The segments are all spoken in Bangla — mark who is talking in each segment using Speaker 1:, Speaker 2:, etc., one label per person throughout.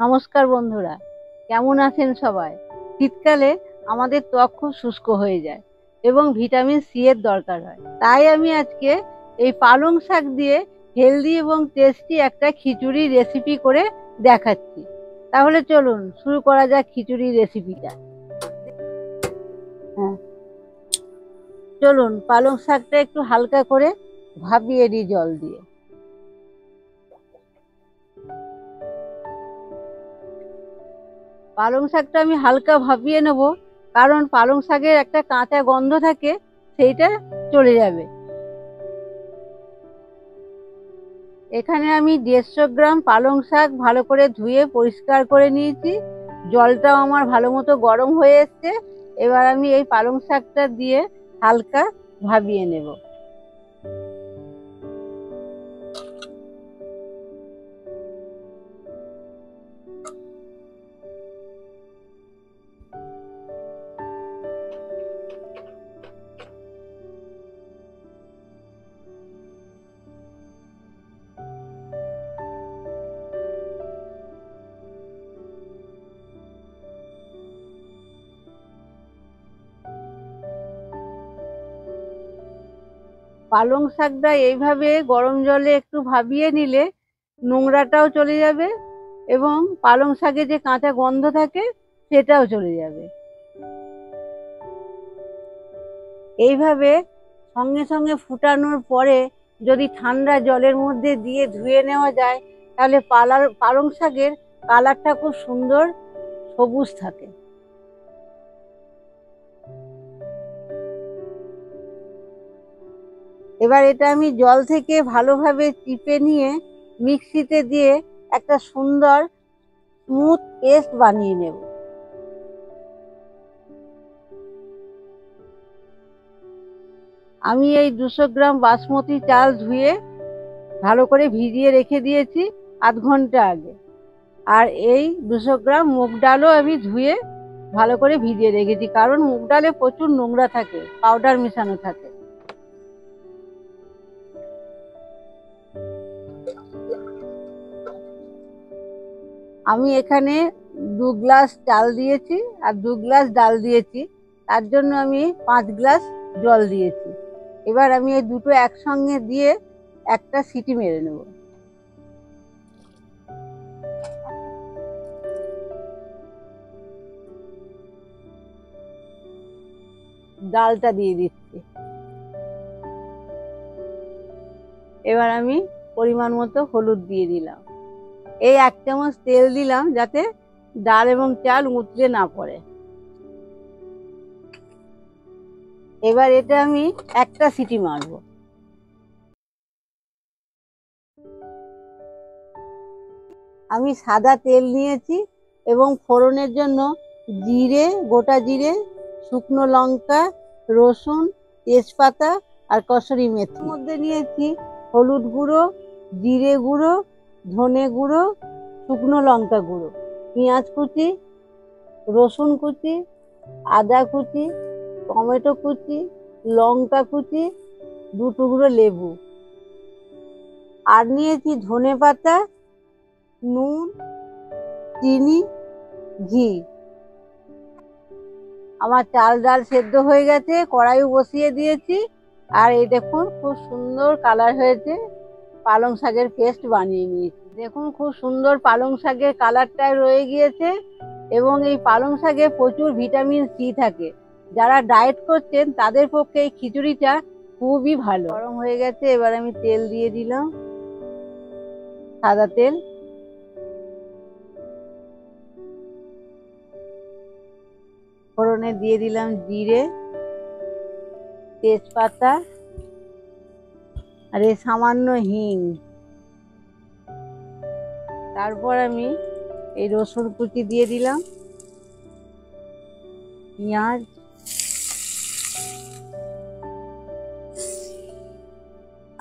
Speaker 1: নমস্কার বন্ধুরা, কেমন আছেন সবাই? শীতকালে আমাদের ত্বক খুব শুষ্ক হয়ে যায় এবং ভিটামিন সি এর দরকার হয়। তাই আমি আজকে এই পালং শাক দিয়ে হেলদি এবং টেস্টি একটা খিচুড়ি রেসিপি করে দেখাচ্ছি। তাহলে চলুন শুরু করা যাক খিচুড়ি রেসিপিটা। হ্যাঁ, চলুন পালং শাকটা একটু হালকা করে ভাপিয়ে দিই জল দিয়ে। পালং শাকটা আমি হালকা ভাপিয়ে নেব, কারণ পালং শাকের একটা কাঁচা গন্ধ থাকে, সেইটা চলে যাবে। এখানে আমি 150 গ্রাম পালং শাক ভালো করে ধুয়ে পরিষ্কার করে নিয়েছি। জলটাও আমার ভালো মতো গরম হয়ে এসছে। এবার আমি এই পালং শাকটা দিয়ে হালকা ভাপিয়ে নেব। পালং শাকটা এইভাবে গরম জলে একটু ভাপিয়ে নিলে নোংরাটাও চলে যাবে এবং পালং শাকে যে কাঁচা গন্ধ থাকে সেটাও চলে যাবে। এইভাবে সঙ্গে সঙ্গে ফুটানোর পরে যদি ঠান্ডা জলের মধ্যে দিয়ে ধুয়ে নেওয়া যায়, তাহলে পালং শাকের কালারটা খুব সুন্দর সবুজ থাকে। এবার এটা আমি জল থেকে ভালোভাবে চিপে নিয়ে মিক্সিতে দিয়ে একটা সুন্দর স্মুথ পেস্ট বানিয়ে নেব। আমি এই 200 গ্রাম বাসমতি চাল ধুয়ে ভালো করে ভিজিয়ে রেখে দিয়েছি আধ ঘন্টা আগে। আর এই 200 গ্রাম মুগ ডালও আমি ধুয়ে ভালো করে ভিজিয়ে রেখেছি, কারণ মুগ ডালে প্রচুর নোংরা থাকে, পাউডার মেশানো থাকে। আমি এখানে 2 গ্লাস চাল দিয়েছি আর 2 গ্লাস ডাল দিয়েছি, তার জন্য আমি 5 গ্লাস জল দিয়েছি। এবার আমি এই দুটো একসঙ্গে দিয়ে একটা সিটি মেরে নেব। ডালটা দিয়ে দিচ্ছি। এবার আমি পরিমাণ মতো হলুদ দিয়ে দিলাম। এই 1 চামচ তেল দিলাম যাতে ডাল এবং চাল উতলে না পড়ে। এবার এটা আমি একটা সিটি মারবো। আমি সাদা তেল নিয়েছি এবং ফোড়নের জন্য জিরে, গোটা জিরে, শুকনো লঙ্কা, রসুন, তেজপাতা আর কসুরি মেথি মধ্যে নিয়েছি হলুদ গুঁড়ো, জিরে গুঁড়ো, ধনে গুঁড়ো, শুকনো লঙ্কা গুঁড়ো, পেঁয়াজ কুচি, রসুন কুচি, আদা কুচি, টমেটো কুচি, লঙ্কা কুচি, 2 টুকরো লেবু, আর নিয়েছি ধনে পাতা, নুন, চিনি, ঘি। আমার চাল ডাল সেদ্ধ হয়ে গেছে, কড়াইও বসিয়ে দিয়েছি। আর এই দেখুন খুব সুন্দর কালার হয়েছে। পালং শাকের পেস্ট বানিয়ে নিয়েছি। দেখুন খুব সুন্দর পালং শাকের কালারটা রয়ে গিয়েছে এবং এই পালং শাকে প্রচুর ভিটামিন সি থাকে। যারা ডায়েট করছেন তাদের পক্ষে এই খিচুড়িটা খুবই ভালো। গরম হয়ে গেছে, এবার আমি তেল দিয়ে দিলাম, সাদা তেল। ফোড়নে দিয়ে দিলাম জিরে, তেজপাতা আর এই সামান্য হিং। তারপর আমি এই রসুন কুচি দিয়ে দিলাম, পেঁয়াজ,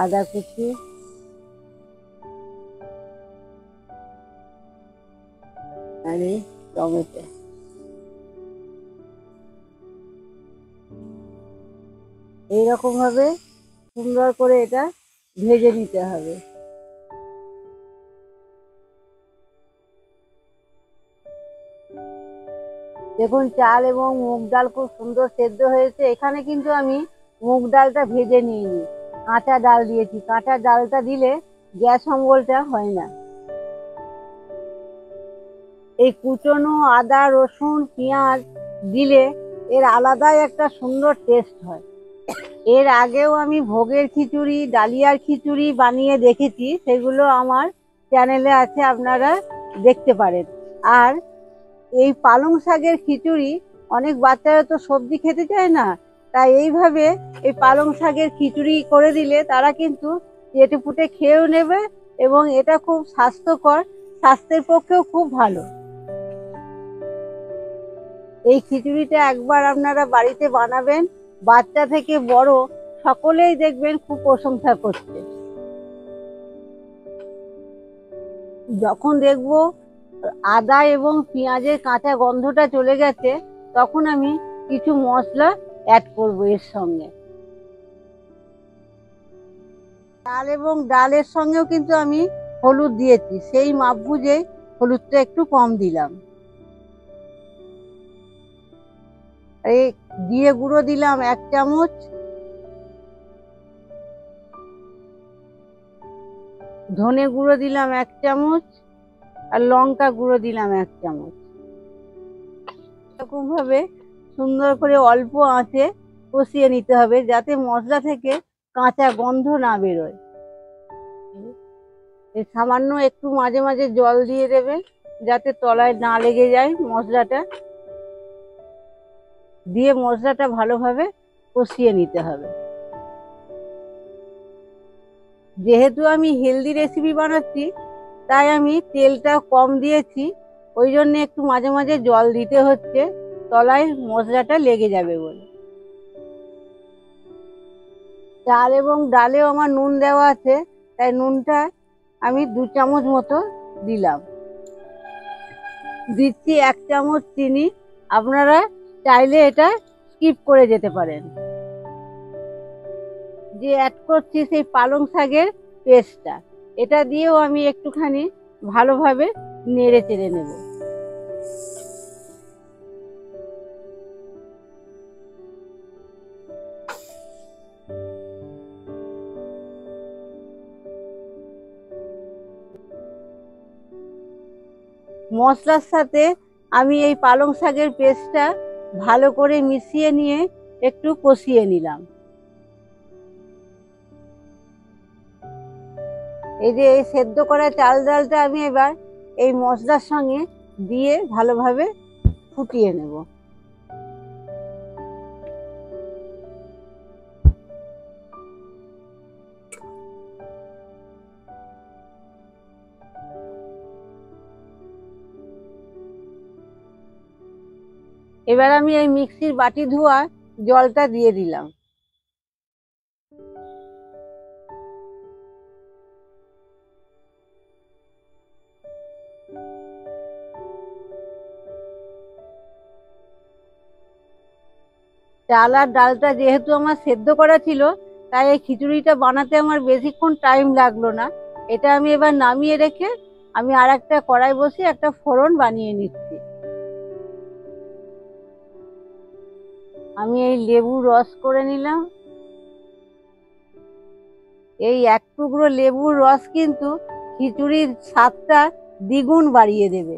Speaker 1: আদা কুচি, আর এই টমেটো। এইরকম ভাবে সুন্দর করে এটা ভেজে নিতে হবে। দেখুন চাল এবং মুগ ডাল খুব সুন্দর সেদ্ধ হয়েছে। এখানে কিন্তু আমি মুগ ডালটা ভেজে নিইনি, কাঁচা ডাল দিয়েছি। কাঁচা ডালটা দিলে গ্যাস অম্বলটা হয় না। এই কুচনো আদা, রসুন, পেঁয়াজ দিলে এর আলাদাই একটা সুন্দর টেস্ট হয়। এর আগেও আমি ভোগের খিচুড়ি, ডালিয়ার খিচুড়ি বানিয়ে দেখেছি, সেগুলো আমার চ্যানেলে আছে, আপনারা দেখতে পারেন। আর এই পালং শাকের খিচুড়ি, অনেক বাচ্চারা তো সবজি খেতে চায় না, তাই এইভাবে এই পালং শাকের খিচুড়ি করে দিলে তারা কিন্তু চেটে পুটে খেয়েও নেবে, এবং এটা খুব স্বাস্থ্যকর, স্বাস্থ্যের পক্ষেও খুব ভালো। এই খিচুড়িটা একবার আপনারা বাড়িতে বানাবেন, বাচ্চা থেকে বড় সকলেই দেখবেন খুব প্রশংসা করছে। যখন দেখবো আদা এবং পেঁয়াজের কাঁচা গন্ধটা চলে গেছে, তখন আমি কিছু মশলা অ্যাড করব এর সঙ্গে। চাল এবং ডালের সঙ্গেও কিন্তু আমি হলুদ দিয়েছি, সেই মাপ বুঝে হলুদটা একটু কম দিলাম। এই জিরে গুঁড়ো দিলাম 1 চামচ, ধনে গুঁড়ো দিলাম 1 চামচ, আর লঙ্কা গুঁড়ো দিলাম 1 চামচ। এরকম ভাবে সুন্দর করে অল্প আঁচে কষিয়ে নিতে হবে, যাতে মশলা থেকে কাঁচা গন্ধ না বেরোয়। এই সামান্য একটু মাঝে মাঝে জল দিয়ে দেবে, যাতে তলায় না লেগে যায় মশলাটা। দিয়ে মশলাটা ভালোভাবে কষিয়ে নিতে হবে। যেহেতু আমি হেলদি রেসিপি বানাচ্ছি, তাই আমি তেলটা কম দিয়েছি, ওই জন্য একটু মাঝে মাঝে জল দিতে হচ্ছে, তলায় মশলাটা লেগে যাবে বলে। চাল এবং ডালেও আমার নুন দেওয়া আছে, তাই নুনটা আমি 2 চামচ মতো দিলাম। দিচ্ছি 1 চামচ চিনি, আপনারা চাইলে এটা স্কিপ করে যেতে পারেন। যে অ্যাড করছি সেই পালং শাকের পেস্টটা, এটা দিয়েও আমি একটুখানি ভালোভাবে নেড়ে চেড়ে নেব। মশলার সাথে আমি এই পালং শাকের পেস্টটা ভালো করে মিশিয়ে নিয়ে একটু কষিয়ে নিলাম। এই যে এই সেদ্ধ করা চাল ডালটা আমি এবার এই মশলার সঙ্গে দিয়ে ভালোভাবে ফুটিয়ে নেব। এবার আমি এই মিক্সির বাটি ধোয়া জলটা দিয়ে দিলাম। চাল আর ডালটা যেহেতু আমার সেদ্ধ করা ছিল, তাই এই খিচুড়িটা বানাতে আমার বেশিক্ষণ টাইম লাগলো না। এটা আমি এবার নামিয়ে রেখে আমি আর একটা কড়াই বসিয়ে একটা ফোড়ন বানিয়ে নিচ্ছি। আমি এই লেবুর রস করে নিলাম। এই 1 টুকরো লেবুর রস কিন্তু খিচুড়ির স্বাদটা দ্বিগুণ বাড়িয়ে দেবে।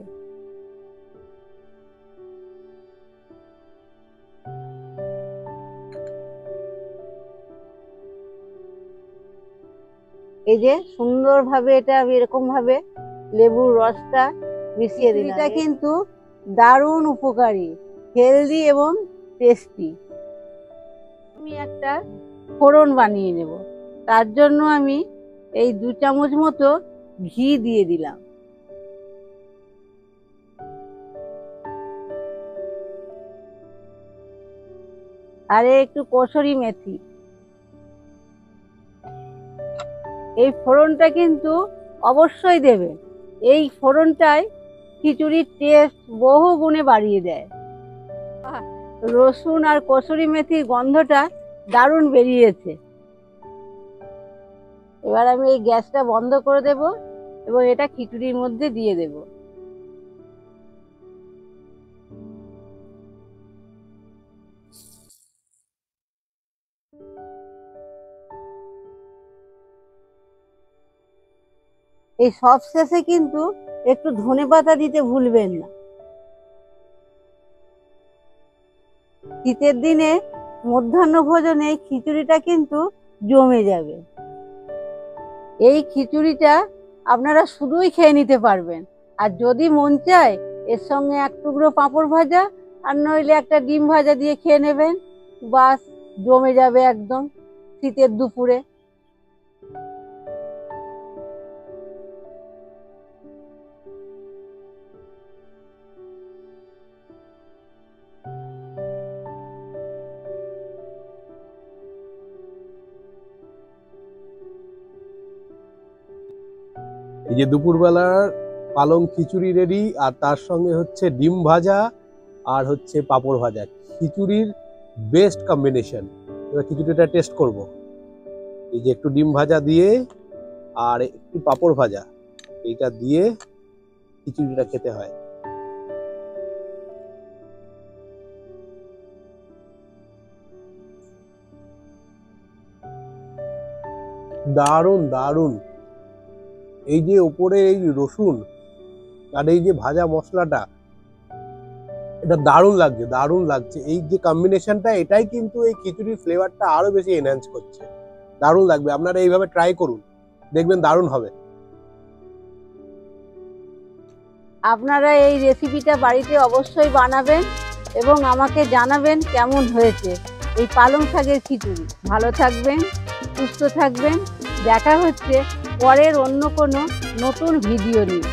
Speaker 1: এই যে সুন্দরভাবে এটা আমি এরকম ভাবে লেবুর রসটা মিশিয়ে দিলাম। এটা কিন্তু দারুণ উপকারী, হেলদি এবং টেস্টি। আমি একটা ফোড়ন বানিয়ে নেব, তার জন্য আমি এই 2 চামচ মতো ঘি দিয়ে দিলাম। আর একটু কসুরি মেথি। এই ফোড়নটা কিন্তু অবশ্যই দেবে, এই ফোড়নটাই খিচুড়ির টেস্ট বহু গুণে বাড়িয়ে দেয়। রসুন আর কসুরি মেথির গন্ধটা দারুণ বেরিয়েছে। এবার আমি এই গ্যাসটা বন্ধ করে দেব এবং এটা খিচুড়ির মধ্যে দিয়ে দেব। এই সব শেষে কিন্তু একটু ধনেপাতা দিতে ভুলবেন না। শীতের দিনে মধ্যাহ্ন ভোজনে এই খিচুড়িটা কিন্তু জমে যাবে। এই খিচুড়িটা আপনারা শুধুই খেয়ে নিতে পারবেন, আর যদি মন চায় এর সঙ্গে এক টুকরো পাঁপড় ভাজা আর নইলে একটা ডিম ভাজা দিয়ে খেয়ে নেবেন, বাস জমে যাবে একদম শীতের দুপুরে।
Speaker 2: এই যে দুপুরবেলার পালং খিচুড়ি রেডি, আর তার সঙ্গে হচ্ছে ডিম ভাজা আর হচ্ছে পাঁপড় ভাজা। খিচুড়ির বেস্ট কম্বিনেশন। এবার খিচুড়িটা টেস্ট করব। এই যে একটু ডিম ভাজা দিয়ে আর একটু পাঁপড় ভাজা, এইটা দিয়ে খিচুড়িটা খেতে হয়। দারুণ দারুণ। এই যে উপরে এই রসুন আর এই যে ভাজা মশলাটা, এটা দারুণ লাগছে, দারুণ লাগছে। এই যে কম্বিনেশনটা, এটাই কিন্তু এই খিচুড়ির ফ্লেভারটা আরো বেশি এনহ্যান্স করছে। দারুণ লাগবে, আপনারা এইভাবে ট্রাই করুন, দেখবেন দারুণ হবে।
Speaker 1: আপনারা এই রেসিপিটা বাড়িতে অবশ্যই বানাবেন এবং আমাকে জানাবেন কেমন হয়েছে এই পালং শাকের খিচুড়ি। ভালো থাকবেন, সুস্থ থাকবেন। দেখা হচ্ছে পরের অন্য কোনো নতুন ভিডিও নিয়ে।